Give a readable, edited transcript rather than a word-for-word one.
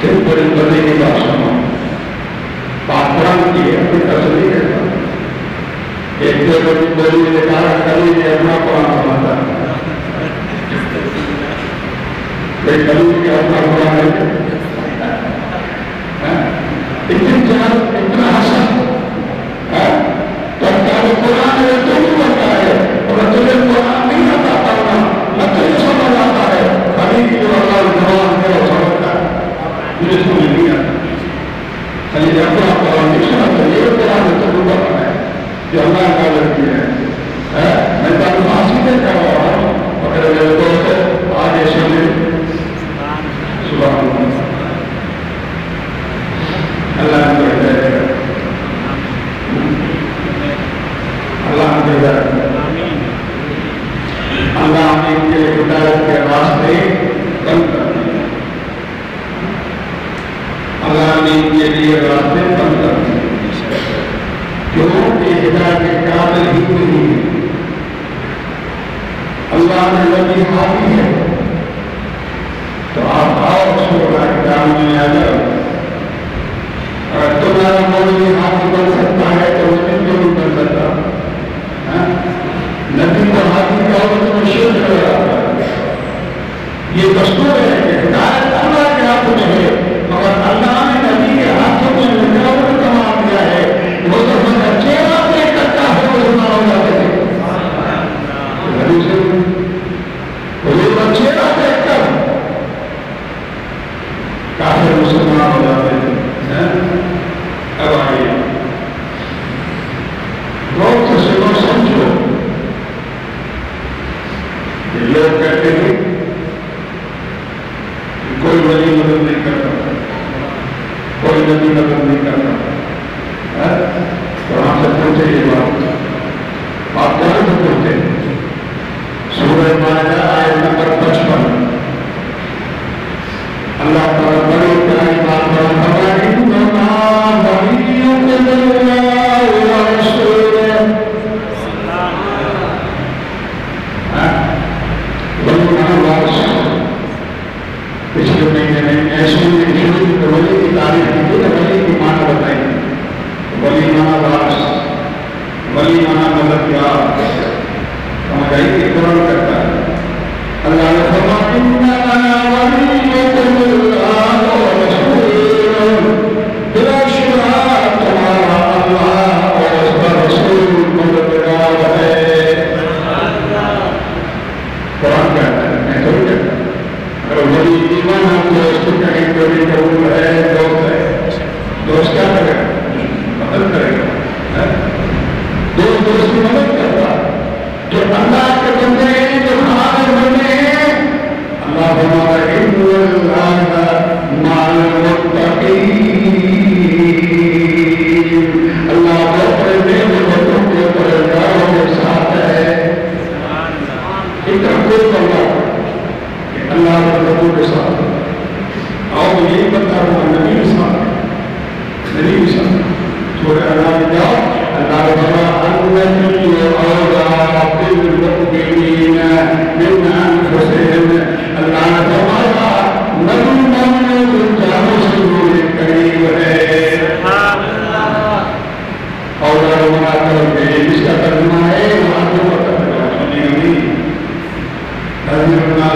صرف بڑی بڑی کی بات سنو، بات قرآن کی ہے، اپنی طرف سے نہیں کہتا۔ ایک دو بڑی بڑی نے کہا کلی نے اپنا قرآن سناتا ہے، کوئی کلی کے اپنا قرآن ہے، اتنا حسن تو قرآن ہے تو نہیں بنتا ہے، اور تجھے قرآن نہیں آتا پڑھنا، نہ تجھے سمجھ آتا ہے، خالی جو اللہ جوان ہے وہ سمجھتا ہے، مجھے سمجھ نہیں آتا، خالی اپنا قرآن نہیں سناتا، یہ قرآن ہے تو بتا ہے جو اللہ کا لڑکی ہے۔ میں تو معاشرے کر رہا ہوں، اگر میرے دوست آگے سنے سبحان اللہ، اللہ نے کہتے ہیں اللہ نے کہتے ہیں اللہ نے ان کے ہدایت کے راستے بند کر دیے، اللہ نے ان کے لیے راستے بند کر دیے، جو کہ ہدایت کے قابل ہی نہیں ہے۔ اللہ نے ولی حامی ہے تو آپ آؤ چھوڑا کام میں آ جاؤ، اگر تمہارا مولی حامی بن سکتا ہے تو نبی کیوں نہیں بن سکتا؟ نبی کو حامی کا ہو تو شرک کر رہا ہے، یہ دستور ہے کہ ہدایت اللہ کے ہاتھ میں ہے، مگر اللہ نے نبی کے ہاتھوں میں مجاور کما دیا ہے، وہ تو ہمارا چہرہ دیکھ کرتا ہے وہ زندہ ہو جاتے ہیں، وہ چہرہ دیکھ کر کافر مسلمان ہو جاتے ہیں۔ اب آئیے غور سے سنو سمجھو، لوگ کہتے ہیں کہ کوئی ولی مدد نہیں کرتا، کوئی نبی مدد نہیں کرتا، تو آپ سے پوچھے یہ بات کہاں سے پوچھتے ہیں؟ سورہ مائدہ آیت نمبر 55 اللہ تعالیٰ بڑی پیاری بات فرماتا ہے، انما ولیکم اللہ ورسولہ، پچھلے مہینے میں ایسے ولی کی تعریف کی تھی، ولی کی معنی بتائی، ولی مانا وارث، ولی مانا مددگار، سمجھ آئی کہ قرآن کرتا ہے۔ اللہ نے فرمایا انما ولیکم اللہ ورسولہ، بلا شبہ تمہارا اللہ اور اس کا رسول مددگار ہے۔ قرآن کہتا ہے، میں تو کہتا ہوں، اگر ولی ایمان ہم کو اس کو کہیں تو بھی قبول ہے، دوست کیا کرے گا؟ مدد کرے گا، دوست کی مدد کرتا، جو اللہ کے بندے ہیں، جو خالق بندے ہیں، اللہ فرماتا ہے ان اللہ مع المتقین، اللہ بہت بڑے نعمتوں کے پرہیزگاروں کے ساتھ ہے۔ اتنا کوئی اللہ کہ اللہ کے بندوں کے ساتھ آؤ یہی بتا رہا ہوں، نبی کے ساتھ نبی کے ساتھ چھوڑے اللہ نے جاؤ، اللہ فرمایا النبی اولیٰ بالمؤمنین من انفسہم، اللہ نے فرمایا نبی مومنوں کے جانوں سے بھی قریب ہے۔ اولیٰ بنا کر اس کا ترجمہ ہے وہاں کو پتہ لگا سنی گئی، ترجمہ